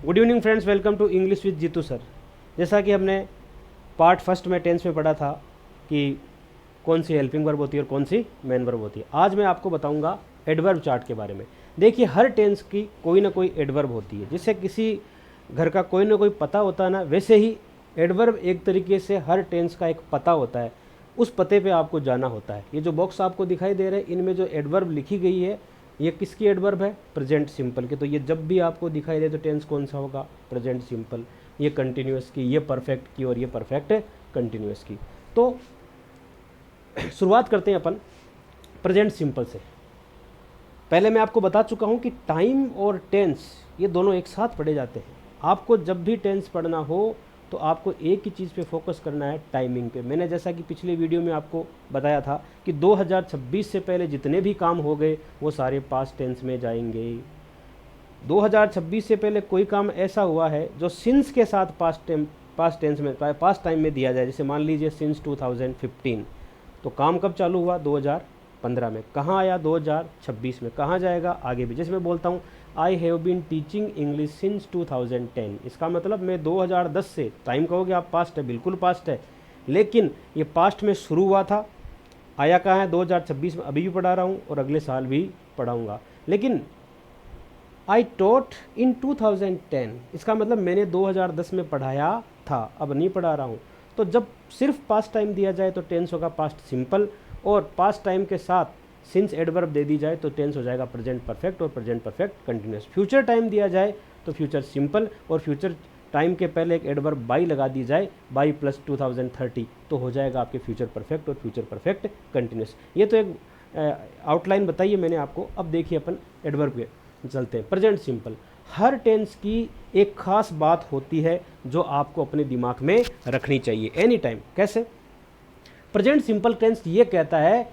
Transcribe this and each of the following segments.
Good evening friends, welcome to English with Jeetu sir. जैसा कि हमने पार्ट फर्स्ट में टेंस में पढ़ा था कि कौन सी हेल्पिंग वर्ब होती है और कौन सी मेन वर्ब होती है, आज मैं आपको बताऊंगा एडवर्ब चार्ट के बारे में। देखिए, हर टेंस की कोई ना कोई एडवर्ब होती है। जिससे किसी घर का कोई ना कोई पता होता है ना, वैसे ही एडवर्ब एक तरीके से हर टेंस का एक पता होता है। उस पते पे आपको जाना होता है। ये जो बॉक्स आपको दिखाई दे रहे हैं, इनमें जो एडवर्ब लिखी गई है, ये किसकी एडवर्ब है? प्रेजेंट सिंपल की। तो ये जब भी आपको दिखाई दे तो टेंस कौन सा होगा? Present simple. ये कंटिन्यूअस की, ये परफेक्ट की और ये परफेक्ट कंटिन्यूअस की। तो शुरुआत करते हैं अपन प्रेजेंट सिंपल से। पहले मैं आपको बता चुका हूँ कि टाइम और टेंस ये दोनों एक साथ पढ़े जाते हैं। आपको जब भी टेंस पढ़ना हो तो आपको एक ही चीज़ पे फोकस करना है, टाइमिंग पे। मैंने जैसा कि पिछले वीडियो में आपको बताया था कि 2026 से पहले जितने भी काम हो गए वो सारे पास्ट टेंस में जाएंगे। 2026 से पहले कोई काम ऐसा हुआ है जो सिंस के साथ पास्ट टेंस में, पास्ट टाइम में दिया जाए। जैसे मान लीजिए सिंस 2015, तो काम कब चालू हुआ? 2015 में। कहाँ आया? 2026 में। कहाँ जाएगा? आगे भी। जैसे मैं बोलता हूँ I have been teaching English since 2010, इसका मतलब मैं 2010 से, टाइम कहोगे आप पास्ट है, बिल्कुल पास्ट है, लेकिन ये पास्ट में शुरू हुआ था, आया कहाँ है? 2026 में। अभी भी पढ़ा रहा हूँ और अगले साल भी पढ़ाऊँगा। लेकिन आई टॉट इन 2010, इसका मतलब मैंने 2010 में पढ़ाया था, अब नहीं पढ़ा रहा हूँ। तो जब सिर्फ पास्ट टाइम दिया जाए तो टेंस होगा पास्ट सिंपल, और पास्ट टाइम के साथ सिंस एडवर्ब दे दी जाए तो टेंस हो जाएगा प्रेजेंट परफेक्ट और present perfect continuous. Future time दिया जाए तो फ्यूचर सिंपल, और फ्यूचर टाइम के पहले एक एडवर्ब बाई लगा दी जाए, बाई प्लस 2030, तो हो जाएगा आपके फ्यूचर परफेक्ट और फ्यूचर परफेक्ट कंटिन्यूअस। ये तो एक आउटलाइन बताइए मैंने आपको। अब देखिए अपन एडवर्ब के चलते हैं। प्रेजेंट सिंपल, हर टेंस की एक खास बात होती है जो आपको अपने दिमाग में रखनी चाहिए एनी टाइम। कैसे? प्रेजेंट सिंपल टेंस ये कहता है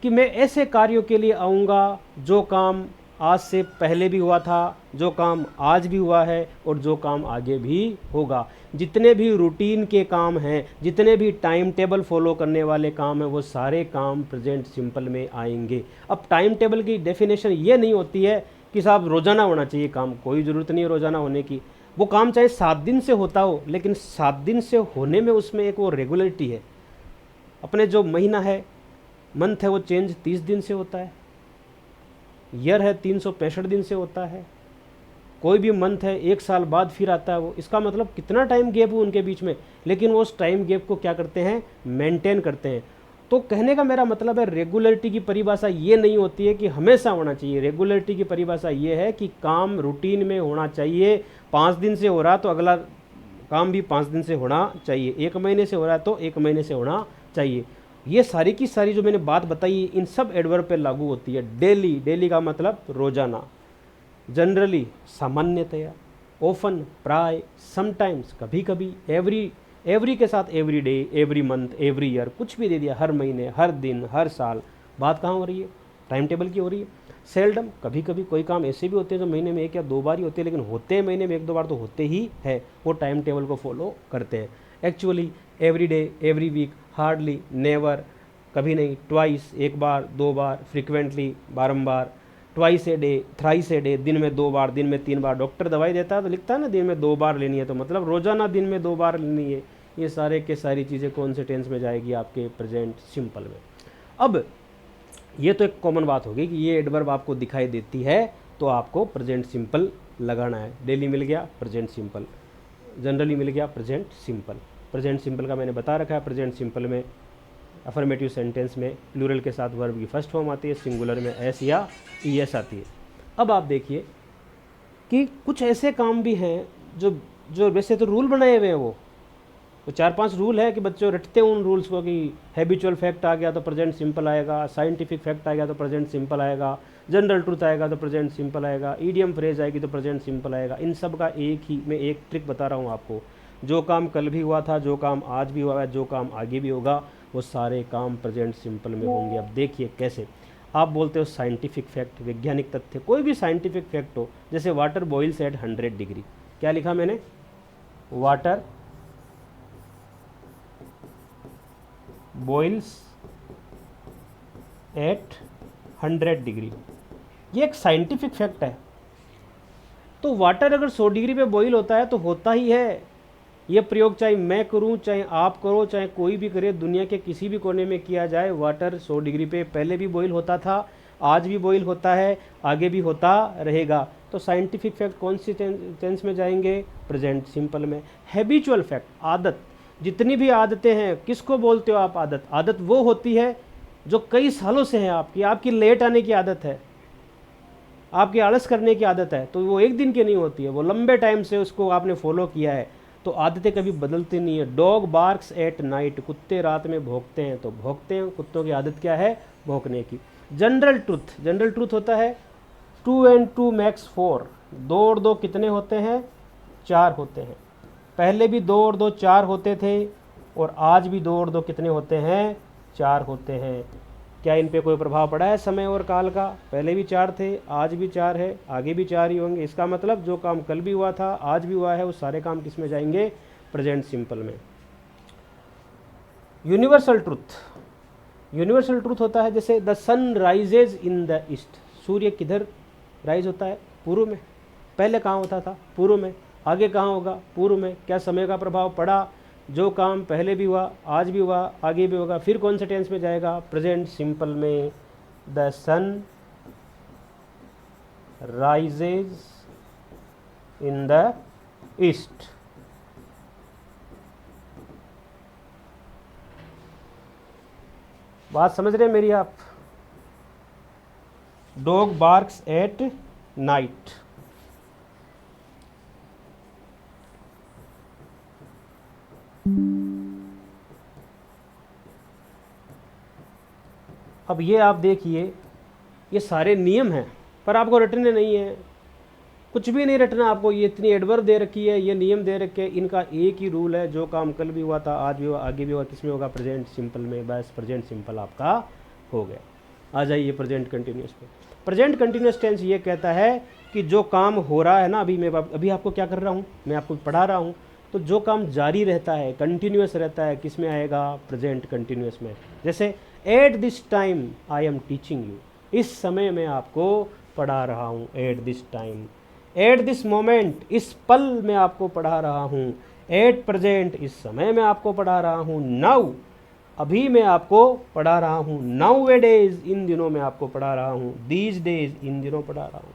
कि मैं ऐसे कार्यों के लिए आऊँगा जो काम आज से पहले भी हुआ था, जो काम आज भी हुआ है और जो काम आगे भी होगा। जितने भी रूटीन के काम हैं, जितने भी टाइम टेबल फॉलो करने वाले काम हैं, वो सारे काम प्रेजेंट सिंपल में आएंगे। अब टाइम टेबल की डेफिनेशन ये नहीं होती है कि साहब रोज़ाना होना चाहिए काम, कोई ज़रूरत नहीं है रोज़ाना होने की। वो काम चाहे 7 दिन से होता हो, लेकिन 7 दिन से होने में उसमें एक वो रेगुलरिटी है। अपने जो महीना है, मंथ है, वो चेंज 30 दिन से होता है। ईयर है 365 दिन से होता है। कोई भी मंथ है 1 साल बाद फिर आता है वो। इसका मतलब कितना टाइम गैप हो उनके बीच में, लेकिन वो उस टाइम गैप को क्या करते हैं? मेंटेन करते हैं। तो कहने का मेरा मतलब है, रेगुलरिटी की परिभाषा ये नहीं होती है कि हमेशा होना चाहिए। रेगुलरिटी की परिभाषा ये है कि काम रूटीन में होना चाहिए। 5 दिन से हो रहा तो अगला काम भी 5 दिन से होना चाहिए। 1 महीने से हो रहा है तो 1 महीने से होना चाहिए। ये सारी की सारी जो मैंने बात बताई, इन सब एडवर्ब पे लागू होती है। डेली, डेली का मतलब रोजाना, जनरली सामान्यतया, ओफन प्राय, समटाइम्स कभी कभी, एवरी, एवरी के साथ every day, every month, every year, कुछ भी दे दिया, हर महीने, हर दिन, हर साल। बात कहाँ हो रही है? टाइम टेबल की हो रही है। सेल्डम, कभी कभी कोई काम ऐसे भी होते हैं जो महीने में 1 या 2 बार ही होते हैं, लेकिन होते हैं महीने में 1-2 बार तो होते ही है, वो टाइम टेबल को फॉलो करते हैं। Actually, every day, every week, hardly, never, कभी नहीं, ट्वाइस, 1 बार, 2 बार, फ्रिक्वेंटली, बारंबार, twice a day, thrice a day, दिन में 2 बार, दिन में 3 बार। डॉक्टर दवाई देता है तो लिखता है ना दिन में 2 बार लेनी है, तो मतलब रोजाना दिन में 2 बार लेनी है। ये सारे के सारी चीज़ें कौन से टेंस में जाएगी? आपके प्रेजेंट सिंपल में। अब ये तो एक कॉमन बात होगी कि ये एडवर्ब आपको दिखाई देती है तो आपको प्रेजेंट सिंपल लगाना है। डेली मिल गया, प्रेजेंट सिंपल। जनरली मिल गया, प्रेजेंट सिंपल। प्रेजेंट सिंपल का मैंने बता रखा है। प्रेजेंट सिंपल में अफर्मेटिव सेंटेंस में प्लूरल के साथ वर्ब की फर्स्ट फॉर्म आती है, सिंगुलर में एस या ई एस आती है। अब आप देखिए कि कुछ ऐसे काम भी हैं जो जो वैसे तो रूल बनाए हुए हैं, वो 4-5 रूल है कि बच्चों रटते हैं उन रूल्स को, कि हैबिचुअल फैक्ट आ गया तो प्रेजेंट सिंपल आएगा, साइंटिफिक फैक्ट आ गया तो प्रेजेंट सिंपल आएगा, जनरल ट्रूथ आएगा तो प्रेजेंट सिंपल आएगा, ईडियम फ्रेज आएगी तो प्रेजेंट सिंपल आएगा। इन सब का एक ही मैं एक ट्रिक बता रहा हूँ आपको। जो काम कल भी हुआ था, जो काम आज भी हुआ है, जो काम आगे भी होगा, वो सारे काम प्रेजेंट सिंपल में होंगे। अब देखिए कैसे। आप बोलते हो साइंटिफिक फैक्ट, वैज्ञानिक तथ्य, कोई भी साइंटिफिक फैक्ट हो, जैसे वाटर बॉइल्स एट 100 डिग्री। क्या लिखा मैंने? Water boils at 100 degree. ये एक साइंटिफिक फैक्ट है। तो वाटर अगर 100 डिग्री पे बॉईल होता है तो होता ही है। ये प्रयोग चाहे मैं करूं, चाहे आप करो, चाहे कोई भी करे, दुनिया के किसी भी कोने में किया जाए, वाटर 100 डिग्री पे पहले भी बॉईल होता था, आज भी बॉईल होता है, आगे भी होता रहेगा। तो साइंटिफिक फैक्ट कौन सी टेंस में जाएंगे? प्रेजेंट सिंपल में। हैबिचुअल फैक्ट, आदत, जितनी भी आदतें हैं, किसको बोलते हो आप आदत? आदत वो होती है जो कई सालों से है आपकी लेट आने की आदत है, आपकी आलस करने की आदत है, तो वो एक दिन की नहीं होती है, वो लंबे टाइम से उसको आपने फॉलो किया है। तो आदतें कभी बदलती नहीं है। डॉग बार्क्स एट नाइट, कुत्ते रात में भौंकते हैं, तो भौंकते हैं, कुत्तों की आदत क्या है? भौंकने की। जनरल ट्रूथ, जनरल ट्रूथ होता है 2 and 2 makes 4, 2 और 2 कितने होते हैं? 4 होते हैं। पहले भी 2 और 2 4 होते थे, और आज भी 2 और 2 कितने होते हैं? 4 होते हैं। क्या इन पे कोई प्रभाव पड़ा है समय और काल का? पहले भी 4 थे, आज भी 4 है, आगे भी 4 ही होंगे। इसका मतलब जो काम कल भी हुआ था, आज भी हुआ है, वो सारे काम किस में जाएंगे? प्रेजेंट सिंपल में। यूनिवर्सल ट्रूथ, यूनिवर्सल ट्रूथ होता है जैसे the sun rises in the east, सूर्य किधर राइज होता है? पूर्व में। पहले कहाँ होता था? पूर्व में। आगे कहाँ होगा? पूर्व में। क्या समय का प्रभाव पड़ा? जो काम पहले भी हुआ, आज भी हुआ, आगे भी होगा। फिर कौन से टेंस में जाएगा? प्रेजेंट सिंपल में। The sun rises in the east. बात समझ रहे हैं मेरी आप? Dog barks at night. अब ये आप देखिए, ये सारे नियम हैं, पर आपको रटने नहीं है, कुछ भी नहीं रटना आपको। ये इतनी एडवर्ब दे रखी है, ये नियम दे रखे हैं, इनका एक ही रूल है, जो काम कल भी हुआ था, आज भी हुआ, आगे भी हुआ, किस में होगा? प्रेजेंट सिंपल में। बस प्रेजेंट सिंपल आपका हो गया। आ जाइए प्रेजेंट कंटिन्यूस पे। प्रेजेंट कंटिन्यूस टेंस ये कहता है कि जो काम हो रहा है ना, अभी आपको क्या कर रहा हूँ? मैं आपको पढ़ा रहा हूँ, तो जो काम जारी रहता है, कंटिन्यूस रहता है, किस में आएगा? प्रेजेंट कंटिन्यूस में। जैसे at this time I am teaching you, इस समय मैं आपको पढ़ा रहा हूँ। At this time, at this moment, इस पल में आपको पढ़ा रहा हूँ। एट प्रेजेंट, इस समय मैं आपको पढ़ा रहा हूँ। नाउ, अभी मैं आपको पढ़ा रहा हूँ। नाउ वे डेज, इन दिनों में आपको पढ़ा रहा हूँ। दीज डेज, इन दिनों पढ़ा रहा हूँ।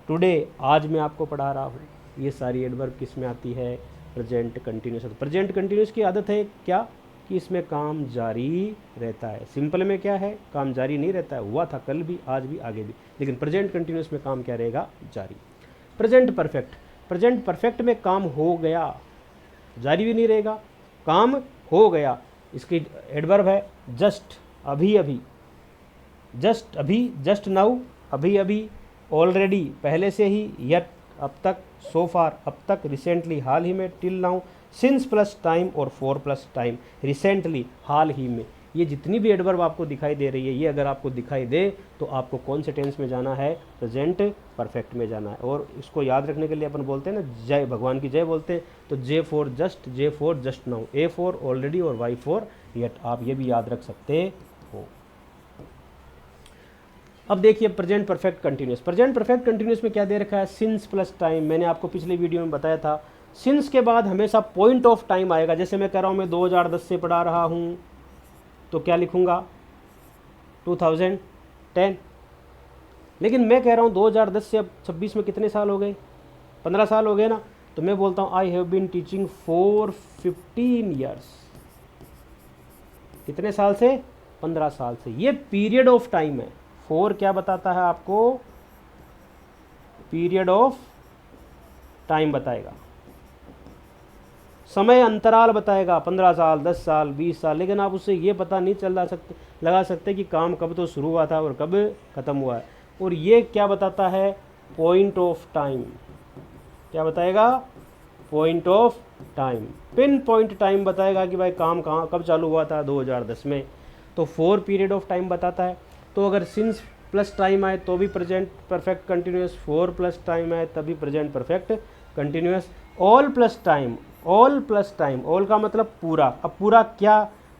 टुडे, आज मैं आपको पढ़ा रहा हूँ। ये सारी एडवर्ब किस में आती है? Present continuous. प्रेजेंट कंटिन्यूस की आदत है क्या? कि इसमें काम जारी रहता है। सिंपल में क्या है? काम जारी नहीं रहता है, हुआ था कल भी, आज भी, आगे भी। लेकिन प्रेजेंट कंटिन्यूस में काम क्या रहेगा? जारी। प्रेजेंट परफेक्ट, प्रेजेंट परफेक्ट में काम हो गया, जारी भी नहीं रहेगा, काम हो गया। इसकी एडवर्ब है जस्ट, अभी अभी, जस्ट अभी, जस्ट नाउ, अभी अभी, ऑलरेडी, पहले से ही, यट, अब तक, सो फार, अब तक, रिसेंटली, हाल ही में, till now, since plus time और फॉर प्लस टाइम, रिसेंटली, हाल ही में। ये जितनी भी एडवर्ब आपको दिखाई दे रही है, ये अगर आपको दिखाई दे तो आपको कौन से टेंस में जाना है? प्रेजेंट परफेक्ट में जाना है। और इसको याद रखने के लिए अपन बोलते हैं ना, जय, भगवान की जय बोलते हैं, तो J for just, J for just now, A for already और वाई फॉर येट। आप ये भी याद रख सकते हो। अब देखिए present perfect continuous. Present perfect continuous में क्या दे रखा है? Since plus time. मैंने आपको पिछले वीडियो में बताया था, सिंस के बाद हमेशा पॉइंट ऑफ टाइम आएगा। जैसे मैं कह रहा हूँ मैं 2010 से पढ़ा रहा हूँ, तो क्या लिखूँगा? 2010। लेकिन मैं कह रहा हूँ 2010 से अब 26 में कितने साल हो गए? 15 साल हो गए ना। तो मैं बोलता हूँ I have been teaching for 15 years. कितने साल से? 15 साल से। ये पीरियड ऑफ टाइम है। फोर क्या बताता है आपको? पीरियड ऑफ टाइम बताएगा, समय अंतराल बताएगा, 15 साल, 10 साल, 20 साल। लेकिन आप उससे ये पता नहीं लगा सकते कि काम कब तो शुरू हुआ था और कब ख़त्म हुआ है। और ये क्या बताता है? Point of time. क्या बताएगा? Point of time, pin point time बताएगा कि भाई काम कहाँ कब चालू हुआ था, 2010 में। तो 4 पीरियड ऑफ टाइम बताता है। तो अगर सिंस प्लस टाइम आए तो भी present perfect continuous, 4 plus time आए तभी present perfect continuous, all plus time, all plus time, all का मतलब पूरा। अब पूरा क्या?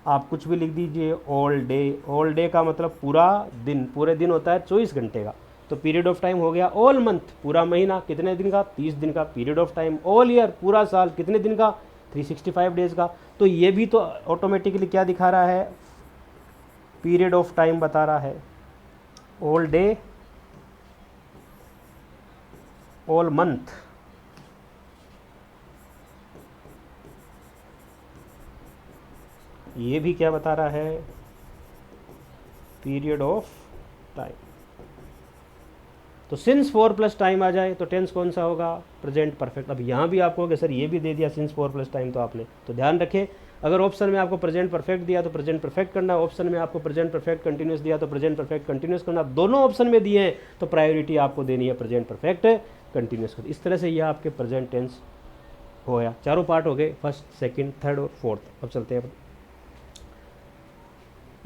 आप कुछ भी लिख दीजिए, ऑल डे। ऑल डे का मतलब पूरा दिन, पूरे दिन होता है 24 घंटे का, तो पीरियड ऑफ टाइम हो गया ऑल मंथ, पूरा महीना कितने दिन का, 30 दिन का। Period of time all year, पूरा साल कितने दिन का, 365 डेज का। तो ये भी तो ऑटोमेटिकली क्या दिखा रहा है, पीरियड ऑफ टाइम बता रहा है, ऑल डे, ऑल मंथ। ये भी क्या बता रहा है, पीरियड ऑफ टाइम। तो सिंस 4 प्लस टाइम आ जाए तो टेंस कौन सा होगा, प्रेजेंट परफेक्ट। अब यहाँ भी आपको कि सर ये भी दे दिया सिंस 4 प्लस टाइम, तो आपने तो ध्यान रखें, अगर ऑप्शन में आपको प्रेजेंट परफेक्ट दिया तो प्रेजेंट परफेक्ट करना, ऑप्शन में आपको प्रेजेंट परफेक्ट कंटिन्यूस दिया तो प्रेजेंट परफेक्ट कंटिन्यूस करना। दोनों ऑप्शन में दिए हैं तो प्रायोरिटी आपको देनी है प्रेजेंट परफेक्ट कंटिन्यूस कर। इस तरह से यह आपके प्रेजेंट टेंस हो गया। चारों पार्ट हो गए, फर्स्ट, सेकंड, थर्ड और फोर्थ। अब चलते हैं,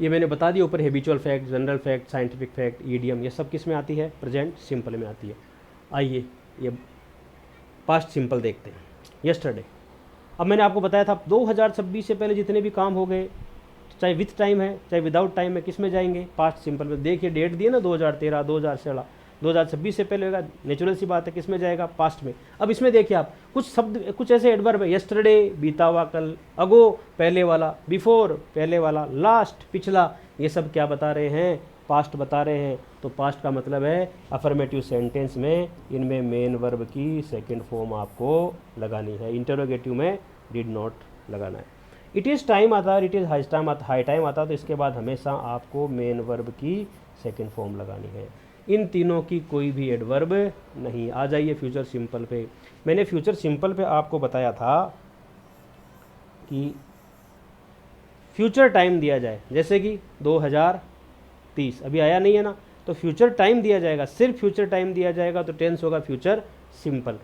ये मैंने बता दिया ऊपर, habitual fact, general fact, scientific fact, idiom, ये सब किस में आती है, प्रेजेंट सिंपल में आती है। आइए ये पास्ट सिंपल देखते हैं, यस्टरडे। अब मैंने आपको बताया था 2026 से पहले जितने भी काम हो गए, चाहे विथ टाइम है चाहे विदाउट टाइम है, किस में जाएंगे, पास्ट सिंपल में। देखिए डेट दिए ना, 2013, 2016, 2026 से पहले होगा, नेचुरल सी बात है, किस में जाएगा, पास्ट में। अब इसमें देखिए आप कुछ शब्द, कुछ ऐसे एडवर्ब है, यस्टरडे बीता हुआ कल, अगो पहले वाला, बिफोर पहले वाला, लास्ट पिछला, ये सब क्या बता रहे हैं, पास्ट बता रहे हैं। तो पास्ट का मतलब है अफर्मेटिव सेंटेंस में इनमें मेन वर्ब की सेकंड फॉर्म आपको लगानी है, इंटरोगेटिव में डिड नॉट लगाना है। इट इज़ टाइम आता है, इट इज़ हाई टाइम आता है, तो इसके बाद हमेशा आपको मेन वर्ब की सेकंड फॉर्म लगानी है। इन तीनों की कोई भी एडवर्ब नहीं। आ जाइए फ्यूचर सिंपल पे। मैंने फ्यूचर सिंपल पे आपको बताया था कि फ्यूचर टाइम दिया जाए, जैसे कि 2030 अभी आया नहीं है ना, तो फ्यूचर टाइम दिया जाएगा, सिर्फ फ्यूचर टाइम दिया जाएगा तो टेंस होगा फ्यूचर सिंपल।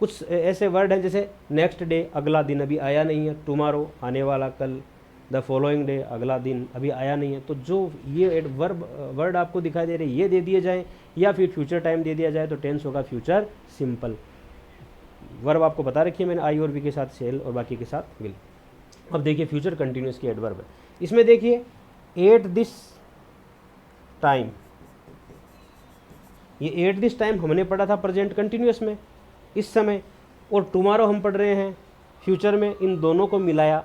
कुछ ऐसे वर्ड हैं जैसे नेक्स्ट डे, अगला दिन अभी आया नहीं है, टुमारो आने वाला कल, द फॉलोइंग डे अगला दिन अभी आया नहीं है। तो जो ये वर्ड आपको दिखाई दे रहे ये दे दिए जाएँ या फिर फ्यूचर टाइम दे दिया जाए तो टेंस होगा फ्यूचर सिंपल। वर्ब आपको बता रखी है मैंने, आई और वी के साथ सेल और बाकी के साथ विल। अब देखिए फ्यूचर कंटिन्यूस की एडवर्ब है, इसमें देखिए एट दिस टाइम, ये एट दिस टाइम हमने पढ़ा था प्रेजेंट कंटिन्यूस में, इस समय, और टुमारो हम पढ़ रहे हैं फ्यूचर में, इन दोनों को मिलाया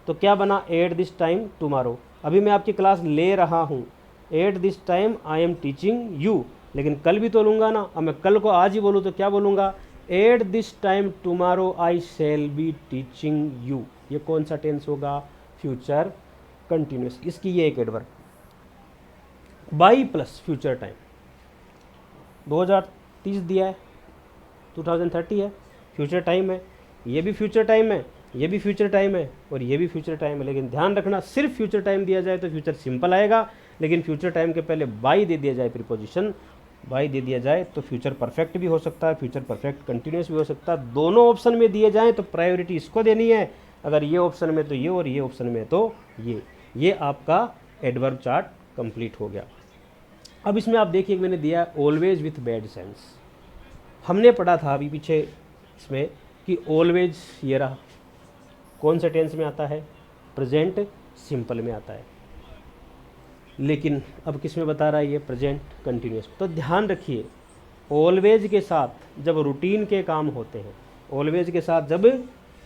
तो क्या बना, एट दिस टाइम टुमारो। अभी मैं आपकी क्लास ले रहा हूँ, at this time I am teaching you, लेकिन कल भी तो लूँगा ना। अब मैं कल को आज ही बोलूँ तो क्या बोलूँगा, at this time tomorrow I shall be teaching you. ये कौन सा टेंस होगा, फ्यूचर कंटिन्यूस। इसकी ये एक adverb. By plus future time, 2030 दिया है, 2030 है, फ्यूचर टाइम है, ये भी फ्यूचर टाइम है, ये भी फ्यूचर टाइम है और ये भी फ्यूचर टाइम है। लेकिन ध्यान रखना, सिर्फ फ्यूचर टाइम दिया जाए तो फ्यूचर सिंपल आएगा, लेकिन फ्यूचर टाइम के पहले बाई दे दिया जाए, प्रीपोजिशन बाई दे दिया जाए तो फ्यूचर परफेक्ट भी हो सकता है, फ्यूचर परफेक्ट कंटिन्यूस भी हो सकता है। दोनों ऑप्शन में दिए जाएँ तो प्रायोरिटी इसको देनी है, अगर ये ऑप्शन में तो ये और ये ऑप्शन में तो ये आपका एडवर्ब चार्ट कंप्लीट हो गया। अब इसमें आप देखिए मैंने दिया ऑलवेज विथ बैड सेंस। हमने पढ़ा था अभी पीछे इसमें कि ऑलवेज ये रहा, कौन से टेंस में आता है, प्रेजेंट सिंपल में आता है, लेकिन अब किस में बता रहा है, ये प्रेजेंट कंटिन्यूस। तो ध्यान रखिए, ऑलवेज के साथ जब रूटीन के काम होते हैं, ऑलवेज के साथ जब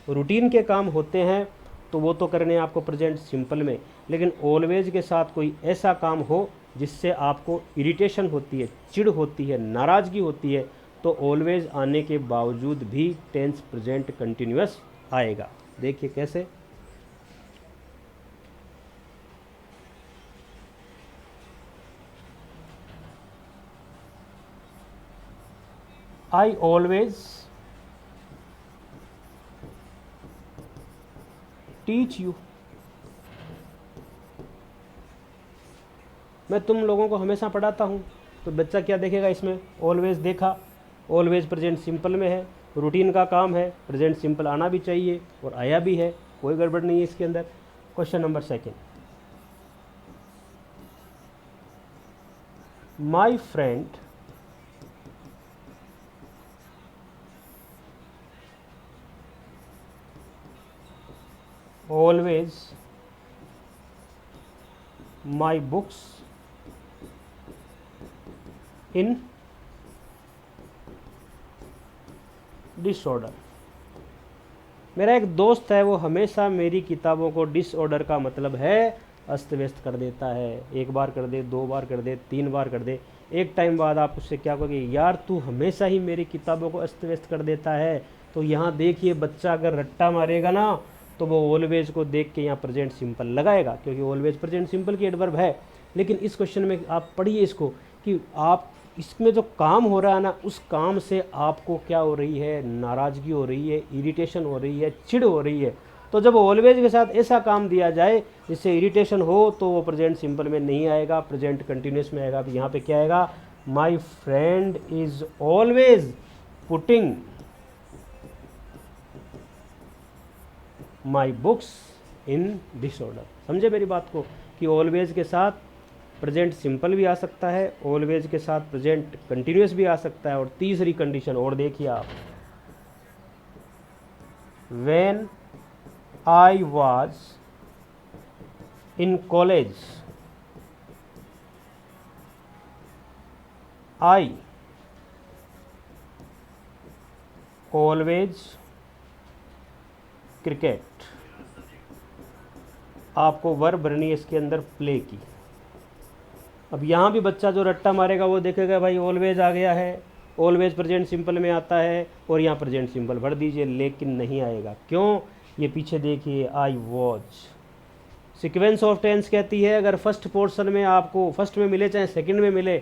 रूटीन के काम होते हैं तो वो तो करने आपको प्रेजेंट सिंपल में, लेकिन ऑलवेज के साथ कोई ऐसा काम हो जिससे आपको इरिटेशन होती है, चिढ़ होती है, नाराज़गी होती है, तो ऑलवेज आने के बावजूद भी टेंस प्रेजेंट कंटिन्यूअस आएगा। देखिए कैसे, आई ऑलवेज टीच यू, मैं तुम लोगों को हमेशा पढ़ाता हूँ। तो बच्चा क्या देखेगा इसमें, ऑलवेज देखा, ऑलवेज प्रेजेंट सिंपल में है, रूटीन का काम है, प्रेजेंट सिंपल आना भी चाहिए और आया भी है, कोई गड़बड़ नहीं है इसके अंदर। Question number second, my friend always my books in disorder. मेरा एक दोस्त है, वो हमेशा मेरी किताबों को डिसऑर्डर का मतलब है अस्त व्यस्त कर देता है। एक बार कर दे, 2 बार कर दे, 3 बार कर दे, एक टाइम बाद आप उससे क्या कहोगे, यार तू हमेशा ही मेरी किताबों को अस्त व्यस्त कर देता है। तो यहाँ देखिए, बच्चा अगर रट्टा मारेगा ना तो वो ऑलवेज को देख के यहाँ प्रेजेंट सिंपल लगाएगा, क्योंकि ऑलवेज प्रेजेंट सिंपल की एडवर्ब है। लेकिन इस क्वेश्चन में आप पढ़िए इसको कि आप इसमें जो काम हो रहा है ना, उस काम से आपको क्या हो रही है, नाराज़गी हो रही है, इरिटेशन हो रही है, चिढ़ हो रही है। तो जब ऑलवेज के साथ ऐसा काम दिया जाए जिससे इरिटेशन हो तो वो प्रेजेंट सिंपल में नहीं आएगा, प्रेजेंट कंटिन्यूस में आएगा। अब यहाँ पे क्या आएगा, my friend is always putting my books in disorder. समझे मेरी बात को कि ऑलवेज के साथ प्रेजेंट सिंपल भी आ सकता है, ऑलवेज के साथ प्रेजेंट कंटिन्यूस भी आ सकता है। और तीसरी कंडीशन और देखिए आप, when I was in college I always cricket. आपको वर्ब भरनी है इसके अंदर प्ले की। अब यहाँ भी बच्चा जो रट्टा मारेगा वो देखेगा भाई ऑलवेज आ गया है, ऑलवेज प्रेजेंट सिंपल में आता है और यहाँ प्रेजेंट सिंपल भर दीजिए, लेकिन नहीं आएगा। क्यों, ये पीछे देखिए, I watch. Sequence of tense कहती है अगर फर्स्ट पोर्शन में आपको फर्स्ट में मिले चाहे सेकंड में मिले,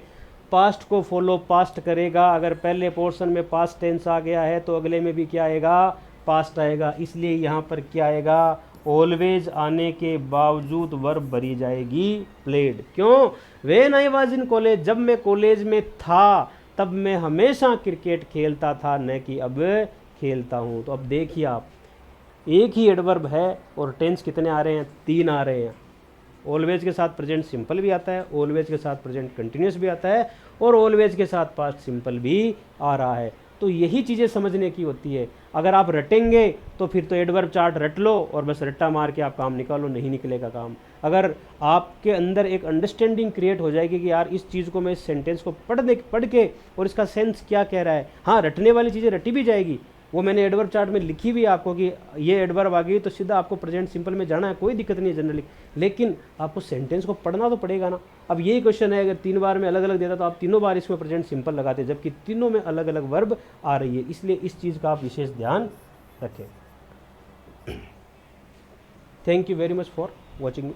पास्ट को फॉलो पास्ट करेगा। अगर पहले पोर्शन में पास्ट टेंस आ गया है तो अगले में भी क्या आएगा, पास्ट आएगा। इसलिए यहाँ पर क्या आएगा, ऑलवेज आने के बावजूद वर्ब भरी जाएगी प्लेड। क्यों, when I was in college, जब मैं कॉलेज में था तब मैं हमेशा क्रिकेट खेलता था, न कि अब खेलता हूँ। तो अब देखिए आप, एक ही एडवर्ब है और टेंस कितने आ रहे हैं, 3 आ रहे हैं। ऑलवेज के साथ प्रेजेंट सिंपल भी आता है, ऑलवेज के साथ प्रेजेंट कंटिन्यूस भी आता है और ऑलवेज के साथ पास्ट सिंपल भी आ रहा है। तो यही चीज़ें समझने की होती है। अगर आप रटेंगे तो फिर तो एडवर्ब चार्ट रट लो और बस रट्टा मार के आप काम निकालो, नहीं निकलेगा काम। अगर आपके अंदर एक अंडरस्टैंडिंग क्रिएट हो जाएगी कि यार इस चीज़ को मैं इस सेंटेंस को पढ़ के और इसका सेंस क्या कह रहा है, हाँ रटने वाली चीज़ें रटी भी जाएगी, वो मैंने एडवर्ब चार्ट में लिखी भी आपको कि ये एडवर्ब आ गई तो सीधा आपको प्रेजेंट सिंपल में जाना है, कोई दिक्कत नहीं है जनरली। लेकिन आपको सेंटेंस को पढ़ना तो पड़ेगा ना। अब यही क्वेश्चन है, अगर 3 बार में अलग अलग देता तो आप तीनों बार इसमें प्रेजेंट सिंपल लगाते, जबकि तीनों में अलग अलग वर्ब आ रही है। इसलिए इस चीज़ का आप विशेष ध्यान रखें। Thank you very much for watching.